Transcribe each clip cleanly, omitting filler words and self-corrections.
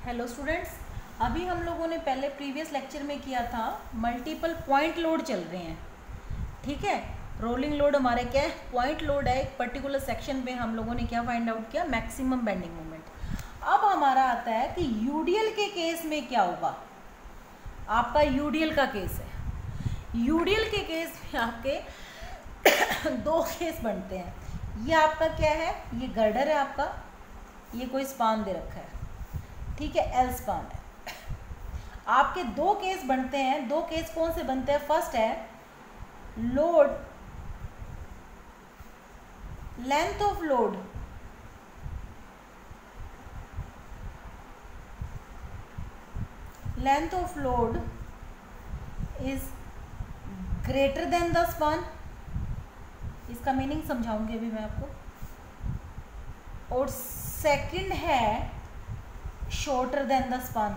Hello students, अभी हम लोगों ने पहले प्रीवियस लेक्चर में किया था मल्टीपल पॉइंट लोड चल रहे हैं। ठीक है, रोलिंग लोड हमारे क्या है, पॉइंट लोड है। एक पर्टिकुलर सेक्शन पे हम लोगों ने क्या फाइंड आउट किया, मैक्सिमम बेंडिंग मोमेंट। अब हमारा आता है कि यूडीएल के केस में क्या होगा। आपका यूडीएल का केस है। यूडीएल के केस में आपके दो केस बनते हैं। ये आपका क्या है, ये गर्डर है आपका, ये कोई स्पान दे रखा है, ठीक है, एल स्पान है। आपके दो केस बनते हैं। दो केस कौन से बनते हैं? फर्स्ट है load, length of load, length of load is greater than the span. इसका मीनिंग समझाऊंगी अभी मैं आपको। और सेकंड है शॉर्टर देन द स्पान।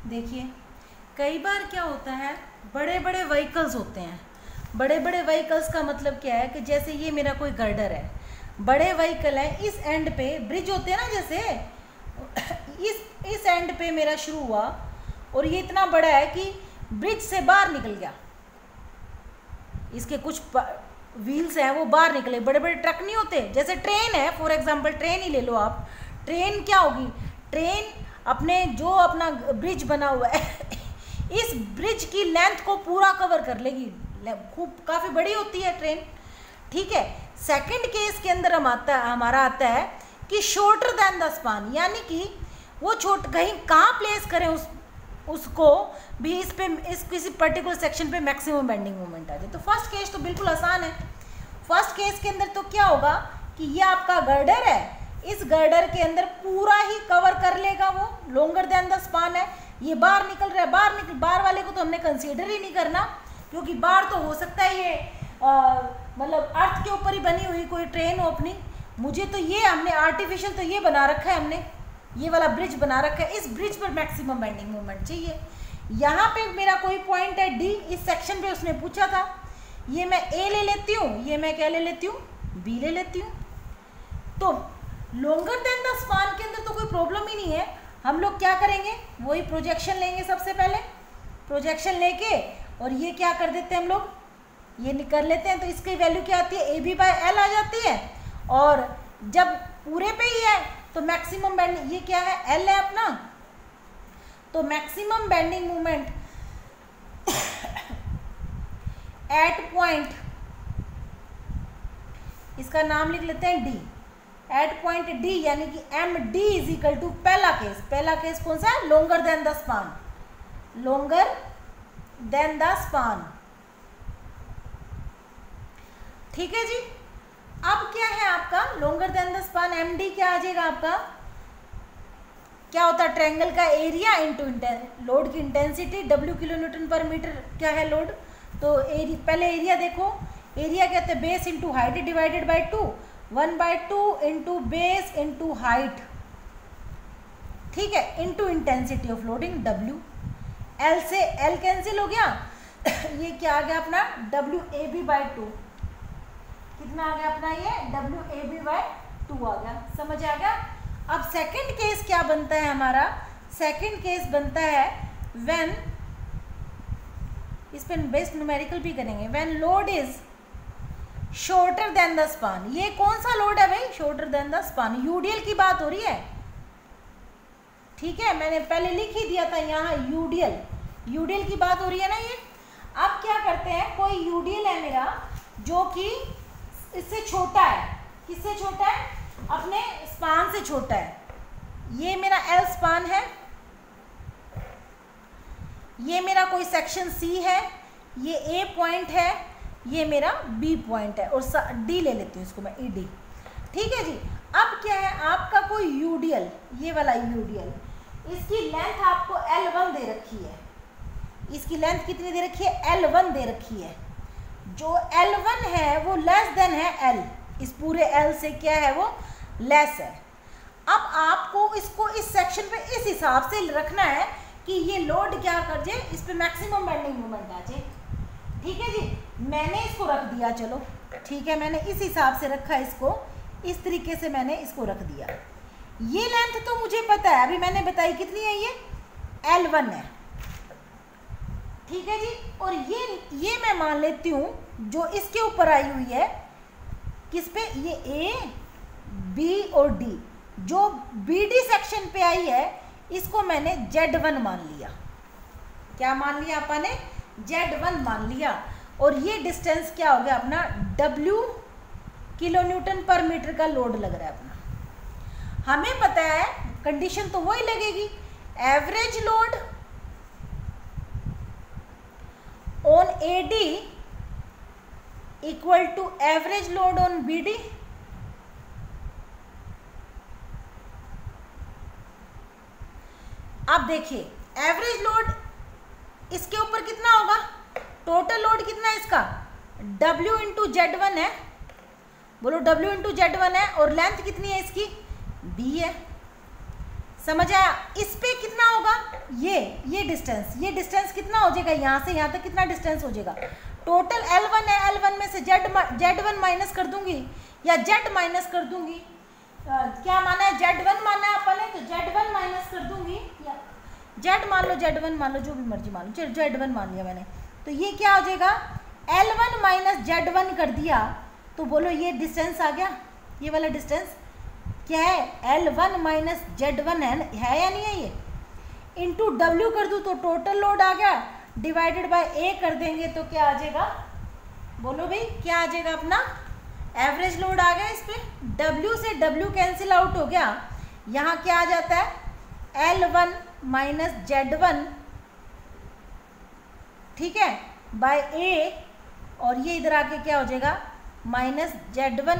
देखिए, कई बार क्या होता है, बड़े बड़े व्हीकल्स होते हैं। बड़े बड़े व्हीकल्स का मतलब क्या है कि जैसे ये मेरा कोई गर्डर है, बड़े व्हीकल है, इस एंड पे ब्रिज होते हैं ना, जैसे इस एंड पे मेरा शुरू हुआ और ये इतना बड़ा है कि ब्रिज से बाहर निकल गया। इसके कुछ व्हील्स हैं वो बाहर निकले। बड़े बड़े ट्रक नहीं होते, जैसे ट्रेन है, फॉर एग्जांपल ट्रेन ही ले लो आप। ट्रेन क्या होगी, ट्रेन अपने जो अपना ब्रिज बना हुआ है इस ब्रिज की लेंथ को पूरा कवर कर लेगी। खूब काफ़ी बड़ी होती है ट्रेन, ठीक है। सेकंड केस के अंदर हमारा आता है कि शॉर्टर देन द स्पान, यानी कि वो कहीं कहाँ प्लेस करें उसको भी इस किसी पर्टिकुलर सेक्शन पे मैक्सिमम बेंडिंग मोमेंट आ जाए। तो फर्स्ट केस तो बिल्कुल आसान है। फर्स्ट केस के अंदर तो क्या होगा कि ये आपका गर्डर है, इस गर्डर के अंदर पूरा ही कवर कर लेगा वो, लॉन्गर देन द स्पान है। ये बाहर निकल रहा है, बाहर वाले को तो हमने कंसीडर ही नहीं करना, क्योंकि बाहर तो हो सकता है ये मतलब अर्थ के ऊपर ही बनी हुई कोई ट्रेन हो अपनी। मुझे तो ये हमने आर्टिफिशियल तो ये बना रखा है, हमने ये वाला ब्रिज बना रखा है। इस ब्रिज पर मैक्सिमम बेंडिंग मोमेंट चाहिए। यहाँ पे मेरा कोई पॉइंट है डी, इस सेक्शन पे उसने पूछा था, ये मैं ए ले लेती हूँ, ये मैं क्या ले लेती हूँ, बी ले लेती हूँ। तो लॉन्गर देन द स्पान के अंदर तो कोई प्रॉब्लम ही नहीं है। हम लोग क्या करेंगे, वही प्रोजेक्शन लेंगे। सबसे पहले प्रोजेक्शन लेके और ये क्या कर देते हैं हम लोग, ये निकाल लेते हैं। तो इसकी वैल्यू क्या आती है, ए बी बाय एल आ जाती है। और जब पूरे पे ही है तो मैक्सिमम बेंडिंग, ये क्या है, एल है अपना, तो maximum bending moment at point, इसका नाम लिख लेते हैं डी, एट पॉइंट डी, यानी कि M D is equal to पहला केस। पहला केस कौन सा है, longer than the span, longer than the span, ठीक है जी। अब क्या है आपका longer than the span, M D क्या आ जाएगा आपका, क्या होता है, ट्रायंगल का एरिया इंटू लोड की इंटेंसिटी, डब्ल्यू किलो न्यूटन पर मीटर क्या है लोड। तो पहले एरिया देखो, एरिया कहते हैं base into height divided by 2, 1/2 into base into height, ठीक है, into intensity of loading W. L से एल कैंसिल हो गया ये क्या आ गया अपना, डब्ल्यू ए बी बाई 2, कितना आ गया अपना, ये डब्ल्यू ए बी बाई 2 आ गया। समझ आ गया। अब सेकंड केस क्या बनता है हमारा, सेकंड केस बनता है व्हेन, इस पे बेस्ट न्यूमेरिकल भी करेंगे, when load is shorter than the span. ये कौन सा लोड है भाई, shorter than the span, UDL की बात हो रही है, ठीक है। मैंने पहले लिख ही दिया था यहाँ यूडीएल, यूडीएल की बात हो रही है ना ये। अब क्या करते हैं, कोई यूडीएल है मेरा जो कि इससे छोटा है, किससे छोटा है, अपने स्पान से छोटा है। ये मेरा एल स्पान है, ये मेरा कोई सेक्शन सी है, ये ए पॉइंट है, ये मेरा बी पॉइंट है, और डी ले लेती हूँ इसको मैं, ई डी, ठीक है जी। अब क्या है आपका कोई यूडीएल, ये वाला यूडीएल, इसकी लेंथ आपको L1 दे रखी है। इसकी लेंथ कितनी दे रखी है, L1 दे रखी है। जो L1 है वो लेस देन है L, इस पूरे L से क्या है वो लेस है। अब आपको इसको इस सेक्शन पे इस हिसाब से रखना है कि ये लोड क्या कर जाए, इस पे मैक्सिमम बेंडिंग मोमेंट आ जाए, ठीक है जी। मैंने इसको रख दिया, चलो ठीक है, मैंने इस हिसाब से रखा इसको, इस तरीके से मैंने इसको रख दिया। ये लेंथ तो मुझे पता है, अभी मैंने बताई कितनी है, ये L1 है, ठीक है जी। और ये मैं मान लेती हूँ जो इसके ऊपर आई हुई है, किस पे, ये A, B और D, जो BD सेक्शन पे आई है इसको मैंने Z1 मान लिया। क्या मान लिया अपन ने, Z1 मान लिया। और ये डिस्टेंस क्या हो गया अपना, W किलो न्यूटन पर मीटर का लोड लग रहा है अपना। हमें पता है कंडीशन तो वही लगेगी, average load on AD equal to average load on BD। अब देखिए एवरेज लोड इसके ऊपर कितना होगा, टोटल लोड कितना है इसका, W इंटू Z1 है, बोलो W इंटू Z1 है, और लेंथ कितनी है इसकी, B है। समझ आया, इस पे कितना होगा, ये डिस्टेंस कितना हो जाएगा, यहाँ से यहाँ तक कितना डिस्टेंस हो जाएगा, टोटल L1 है, L1 में से Z1 माइनस कर दूंगी या Z माइनस कर दूंगी, क्या माना है, Z1 माना है अपन ने, तो Z1 माइनस कर दूंगी, या Z मान लो, Z1 मान लो, जो भी मर्जी मान लो, चलो Z1 मान लिया मैंने। तो ये क्या हो जाएगा, L1 माइनस Z1 कर दिया, तो बोलो ये डिस्टेंस आ गया, ये वाला डिस्टेंस क्या है, L1 माइनस Z1 है या नहीं है, ये इंटू W कर दूँ तो टोटल लोड आ गया, डिवाइडेड बाय A कर देंगे तो क्या आ जाएगा, बोलो भाई क्या आ जाएगा अपना, एवरेज लोड आ गया। इस पे W से W कैंसिल आउट हो गया, यहाँ क्या आ जाता है, L1 माइनस Z1, ठीक है, बाय A, और ये इधर आके क्या हो जाएगा, minus Z1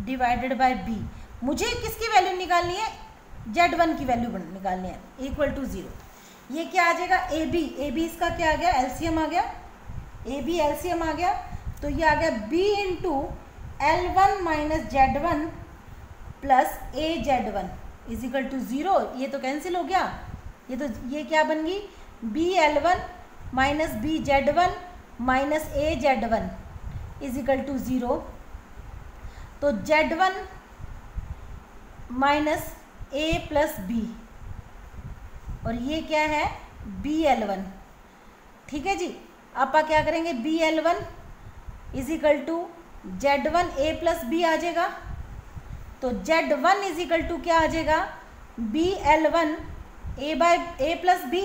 divided by B। मुझे किसकी वैल्यू निकालनी है, Z1 की वैल्यू निकालनी है, इक्वल टू 0। ये क्या आ जाएगा, AB इसका क्या आ गया, एलसीएम आ गया, AB एलसीएम आ गया, तो ये आ गया B into L1 minus Z1 plus AZ1 is equal to 0। ये तो कैंसिल हो गया, ये क्या बन गई, BL1 minus BZ1 minus AZ1 is equal to 0। तो Z1 minus A plus B, और ये क्या है, BL1, ठीक है जी। आप क्या करेंगे, BL1 is equal to Z1 A plus B आ जाएगा, तो Z1 इज इक्वल टू क्या आ जाएगा, BL1 A by A plus B।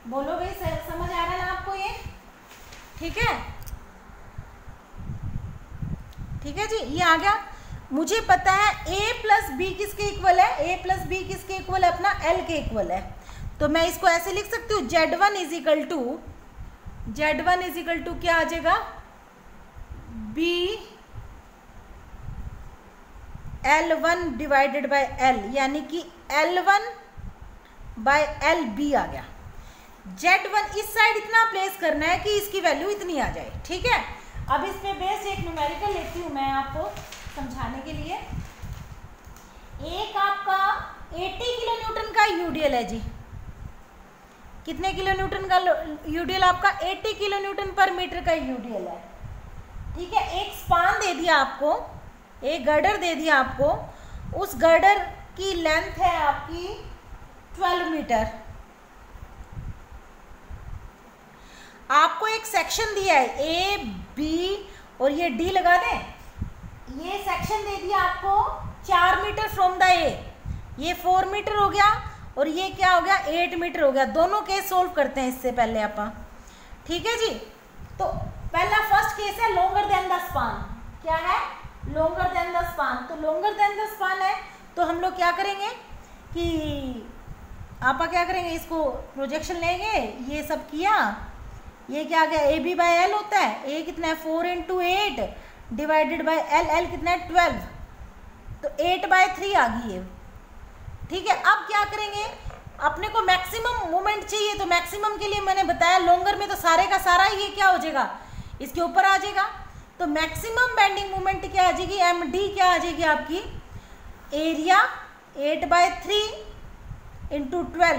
बोलो भाई समझ आ रहा है ना आपको ये, ठीक है, ठीक है जी, ये आ गया। मुझे पता है A प्लस B किसके इक्वल है, A प्लस B किसके इक्वल है, अपना L के इक्वल है, तो मैं इसको ऐसे लिख सकती हूँ, Z1 इज इक्वल टू क्या आ जाएगा, B L1 divided by L, यानी कि L1 बाय LB आ गया। Z1 इस साइड इतना प्लेस करना है कि इसकी वैल्यू इतनी आ जाए, ठीक है। अब इस पे बेस एक न्यूमेरिकल लेती हूँ मैं आपको समझाने के लिए। एक आपका 80 किलो न्यूटन का यूडीएल है जी, कितने किलो न्यूटन का यूडीएल, आपका 80 किलो न्यूटन पर मीटर का यूडीएल है, ठीक है। एक स्पान दे दिया आपको, एक गर्डर दे दिया आपको, उस गर्डर की लेंथ है आपकी 12 मीटर। आपको एक सेक्शन दिया है A, B और ये D लगा दें, ये सेक्शन दे दिया आपको 4 मीटर फ्रॉम द A, ये 4 मीटर हो गया और ये क्या हो गया 8 मीटर हो गया। दोनों केस सोल्व करते हैं इससे पहले आप, ठीक है जी। तो पहला फर्स्ट केस है लॉन्गर देन द स्पान, क्या है लॉन्गर देन द स्पान। तो लॉन्गर देन द स्पान है तो हम लोग क्या करेंगे कि आप क्या करेंगे, इसको प्रोजेक्शन लेंगे, ये सब किया, ये क्या आ गया ए बी बाई एल होता है, ए कितना है 4 into 8 divided by L, L कितना है 12, तो 8/3 आ गई है, ठीक है। अब क्या करेंगे, अपने को मैक्सिमम मोमेंट चाहिए, तो मैक्सिमम के लिए मैंने बताया लॉन्गर में तो सारे का सारा ये क्या हो जाएगा इसके ऊपर आ जाएगा, तो मैक्सिमम बेंडिंग मोमेंट क्या आ जाएगी एम डी क्या आ जाएगी आपकी, area 8/3 into 12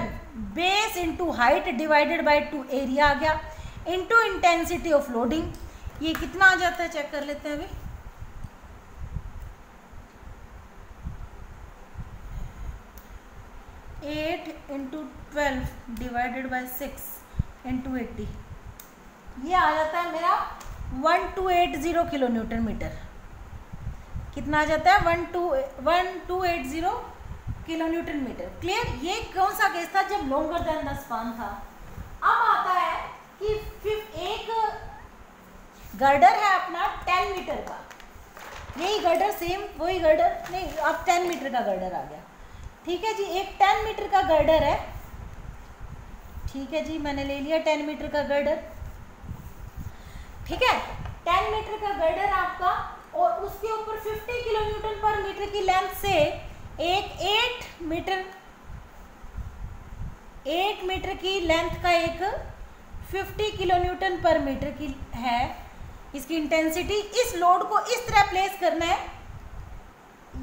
base into height divided by 2 area आ गया, इंटू इंटेंसिटी ऑफ लोडिंग। ये कितना आ जाता है चेक कर लेते हैं अभी। Eight into 12 divided by 6 into 80, ये आ जाता है मेरा 1280 किलो न्यूटन मीटर। कितना आ जाता है 1280 किलो न्यूटन मीटर। क्लियर। ये कौन सा केस था, जब लॉन्गर देन द स्पान था। अब आता है कि फिर एक गर्डर है अपना 10 मीटर का, यही गर्डर सेम वही गर्डर नहीं, अब 10 मीटर का गर्डर आ गया। ठीक है जी, एक 10 मीटर का गर्डर है। ठीक है जी, मैंने ले लिया 10 मीटर का गर्डर। ठीक है, 10 मीटर का गर्डर आपका, और उसके ऊपर 50 किलो न्यूटन पर मीटर की लेंथ से एक 8 मीटर की लेंथ का एक 50 किलो न्यूटन पर मीटर की है इसकी इंटेंसिटी। इस लोड को इस तरह प्लेस करना है।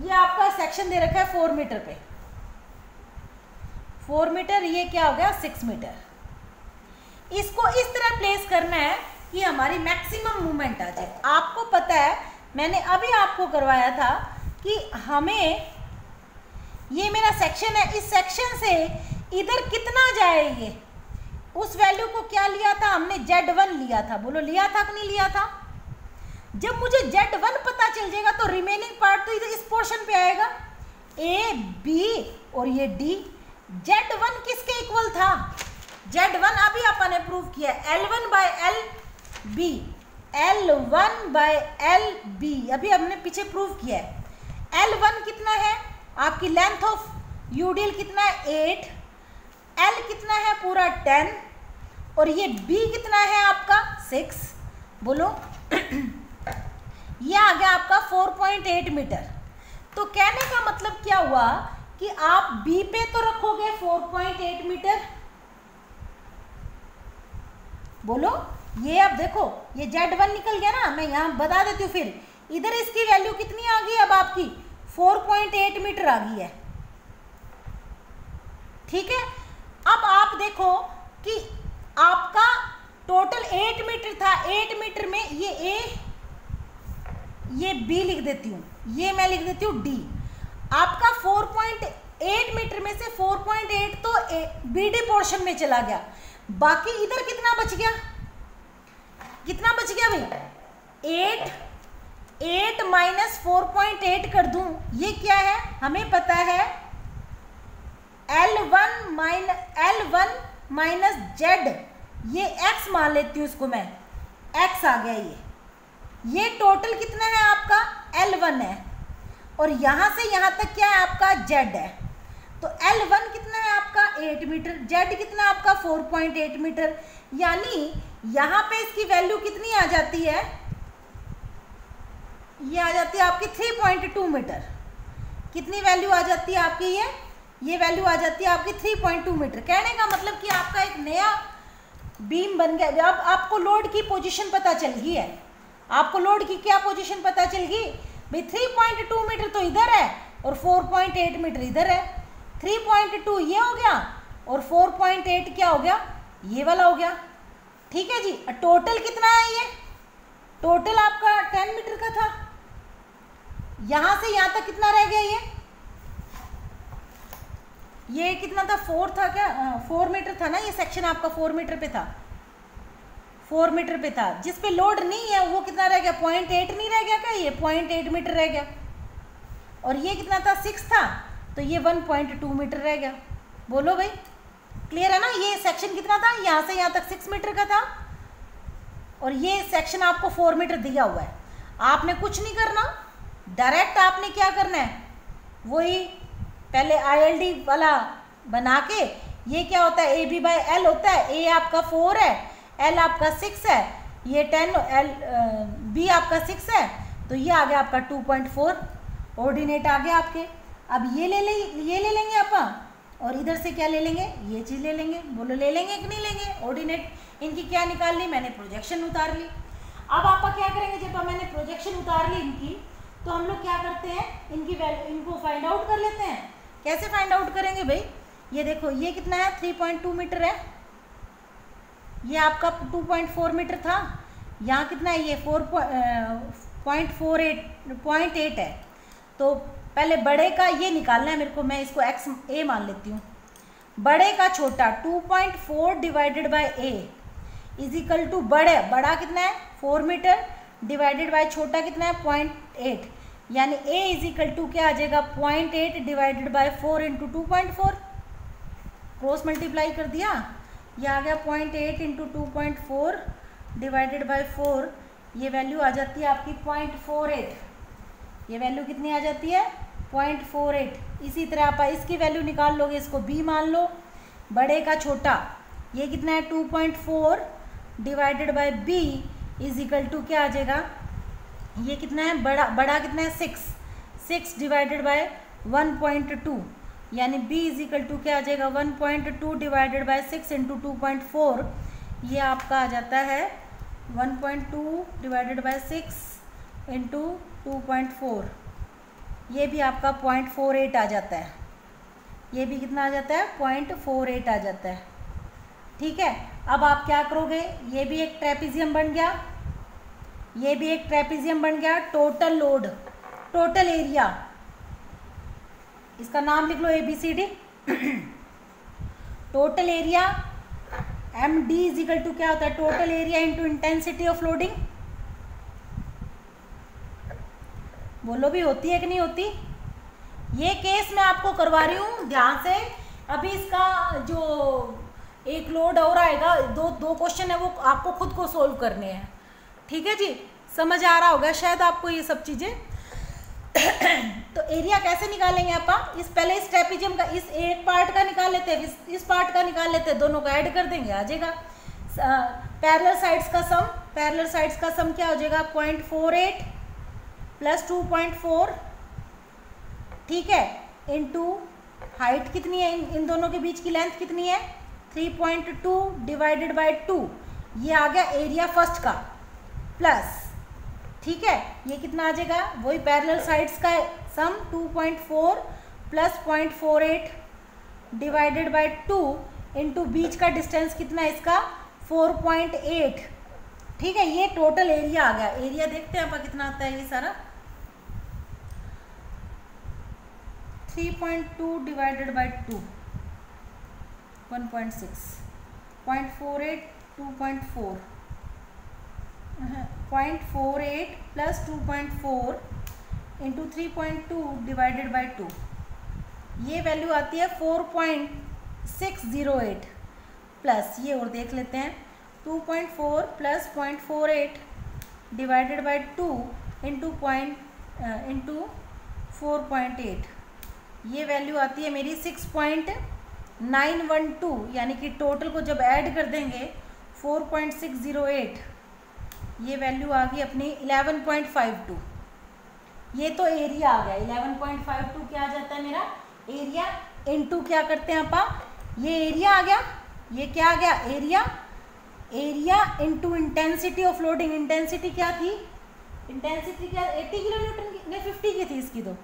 ये आपका सेक्शन दे रखा है 4 मीटर पे, 4 मीटर, ये क्या हो गया 6 मीटर। इसको इस तरह प्लेस करना है कि हमारी मैक्सिमम मूवमेंट आ जाए। आपको पता है, मैंने अभी आपको करवाया था कि हमें, ये मेरा सेक्शन है, इस सेक्शन से इधर कितना जाए, ये उस वैल्यू को क्या लिया था हमने, Z1 लिया था। बोलो लिया था कि नहीं लिया था। जब मुझे Z1 पता चल जाएगा तो रिमेनिंग पार्ट तो इधर इस पोर्शन पे आएगा, A, B और ये D। Z1 किसके इक्वल था, Z1 अभी अपन ने प्रूव किया L1 bye LB, L1 bye LB अभी हमने पीछे प्रूव किया है। L1 कितना है, आपकी लेंथ ऑफ यूडीएल कितना है 8, L कितना है पूरा 10, और ये B कितना है आपका 6। बोलो ये आ गया आपका 4.8 मीटर। तो कहने का मतलब क्या हुआ कि आप B पे तो रखोगे 4.8 मीटर। बोलो ये, अब देखो ये Z1 निकल गया ना, मैं यहां बता देती हूँ। फिर इधर इसकी वैल्यू कितनी आ गई, अब आपकी 4.8 मीटर आ गई है। ठीक है, अब आप देखो कि आपका टोटल 8 मीटर था, 8 मीटर में ये A, ये B लिख देती हूँ, ये मैं लिख देती हूँ D। आपका 4.8 मीटर में से 4.8 तो BD पोर्शन में चला गया, बाकी इधर कितना बच गया, कितना बच गया भाई 8 माइनस 4.8 कर दूं, ये क्या है हमें पता है L1 माइनस Z, ये X मान लेती हूँ इसको मैं, X आ गया। ये टोटल कितना है आपका L1 है, और यहाँ से यहाँ तक क्या है आपका Z है। तो L1 कितना है आपका 8 मीटर, Z कितना आपका 4.8 मीटर, यानी यहाँ पे इसकी वैल्यू कितनी आ जाती है, ये आ जाती है आपकी 3.2 मीटर। कितनी वैल्यू आ जाती है आपकी, ये वैल्यू आ जाती है आपकी 3.2 मीटर। कहने का मतलब कि आपका एक नया बीम बन गया। अब आपको लोड की पोजीशन पता चल गई है, आपको लोड की क्या पोजीशन पता चल गई भाई, 3.2 मीटर तो इधर है और 4.8 मीटर इधर है। 3.2 ये हो गया और 4.8 क्या हो गया, ये वाला हो गया। ठीक है जी, टोटल कितना है, ये टोटल आपका 10 मीटर का था, यहां से यहां तक कितना रह गया, ये कितना था 4 था क्या, 4 मीटर था ना, ये सेक्शन आपका 4 मीटर पे था, 4 मीटर पे था। जिस पे लोड नहीं है वो कितना रह गया, 0.8 नहीं रह गया क्या, ये 0.8 मीटर रह गया। और ये कितना था 6 था, तो ये 1.2 मीटर रह गया। बोलो भाई क्लियर है ना। ये सेक्शन कितना था, यहाँ से यहाँ तक 6 मीटर का था, और ये सेक्शन आपको 4 मीटर दिया हुआ है। आपने कुछ नहीं करना, डायरेक्ट आपने क्या करना है, वही पहले ILD वाला बना के, ये क्या होता है AB बाय L होता है, A आपका 4 है, L आपका 6 है, ये 10, B आपका 6 है, तो ये आ गया आपका 2.4 ऑर्डिनेट आ गया आपके। अब ये ले लेंगे अपन, और इधर से क्या ले लेंगे, ये चीज़ ले लेंगे। बोलो ले लेंगे कि नहीं लेंगे, ऑर्डिनेट इनकी क्या निकाल ली, मैंने प्रोजेक्शन उतार ली। अब आप क्या करेंगे, जब मैंने प्रोजेक्शन उतार ली इनकी, तो हम लोग क्या करते हैं, इनकी वैल्यू इनको फाइंड आउट कर लेते हैं। कैसे फाइंड आउट करेंगे भाई, ये देखो ये कितना है 3.2 मीटर है, ये आपका 2.4 मीटर था, यहाँ कितना है, ये 4.8 है। तो पहले बड़े का ये निकालना है मेरे को, मैं इसको एक्स ए मान लेती हूँ। बड़े का छोटा 2.4 divided by A is equal to बड़ा कितना है 4 मीटर डिवाइडेड बाय छोटा कितना है 0.8, यानी ए इज इक्वल टू क्या आ जाएगा 0.8 divided by 4 into 2.4, cross multiply कर दिया, ये आ गया 0.8 इंटू 2.4 डिवाइडेड बाय 4, ये वैल्यू आ जाती है आपकी 0.48। ये वैल्यू कितनी आ जाती है 0.48। इसी तरह आप इसकी वैल्यू निकाल लोगे, इसको b मान लो, बड़े का छोटा ये कितना है 2.4 divided by b is equal to क्या आ जाएगा, ये कितना है बड़ा कितना है 6 डिवाइडेड बाय 1.2, यानी b इज इक्वल टू क्या आ जाएगा 1.2 डिवाइडेड बाय 6 इंटू 2.4, ये आपका आ जाता है 1.2 डिवाइडेड बाय 6 इंटू 2.4, ये भी आपका 0.48 आ जाता है, ये भी कितना आ जाता है 0.48 आ जाता है। ठीक है, अब आप क्या करोगे, ये भी एक ट्रेपेजियम बन गया, ये भी एक ट्रेपेजियम बन गया। टोटल लोड, टोटल एरिया, इसका नाम लिख लो ABCD। Total area MD is equal to क्या होता है, total area into intensity of loading. बोलो भी होती है कि नहीं होती। ये केस मैं आपको करवा रही हूँ ध्यान से। अभी इसका जो एक लोड और आएगा, दो क्वेश्चन है वो आपको खुद को सोल्व करने हैं। ठीक है जी, समझ आ रहा होगा शायद आपको ये सब चीज़ें। तो एरिया कैसे निकालेंगे आप, पहले इस ट्रेपेजियम का इस एक पार्ट का निकाल लेते हैं, इस पार्ट का निकाल लेते हैं, दोनों को ऐड कर देंगे, आ जाएगा पैरेलल साइड्स का सम। पैरेलल साइड्स का सम क्या हो जाएगा 0.48 प्लस 2.4, ठीक है, इनटू हाइट कितनी है, इन दोनों के बीच की लेंथ कितनी है 3.2 डिवाइडेड बाय 2, ये आ गया एरिया फर्स्ट का, प्लस ठीक है ये कितना आ जाएगा वही पैरेलल साइड्स का सम 2.4 प्लस 0.48 डिवाइडेड बाय 2 इंटू बीच का डिस्टेंस कितना है इसका 4.8। ठीक है, ये टोटल एरिया आ गया। एरिया देखते हैं आप कितना आता है, ये सारा 3.2 divided by 2 1.6, 0.48 2.4, 0.48 plus 2.4 into 3.2 divided by 2, ये वैल्यू आती है 4.608 प्लस ये और देख लेते हैं 2.4 प्लस 0.48 डिवाइडेड बाय 2 इंटू 4.8, ये वैल्यू आती है मेरी 6.912, यानी कि टोटल को जब ऐड कर देंगे 4.608, ये वैल्यू आ गई अपनी 11.52। ये तो एरिया आ गया 11.52, क्या आ जाता है मेरा एरिया इनटू क्या करते हैं आप, ये एरिया आ गया, ये क्या आ गया area into intensity of loading. Intensity क्या थी, इंटेंसिटी क्या 80 किलो न्यूटन की, नहीं 50 की थी इसकी, तो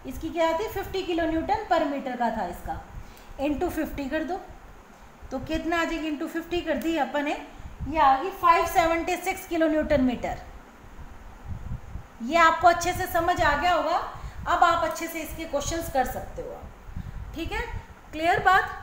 इसकी क्या थी 50 किलो न्यूटन पर मीटर का था इसका, इनटू 50 कर दो तो कितना आ जाएगी, इनटू 50 कर दी अपन ने, ये आ गई 576 किलो न्यूटन मीटर। ये आपको अच्छे से समझ आ गया होगा, अब आप अच्छे से इसके क्वेश्चंस कर सकते हो। ठीक है, क्लियर बात।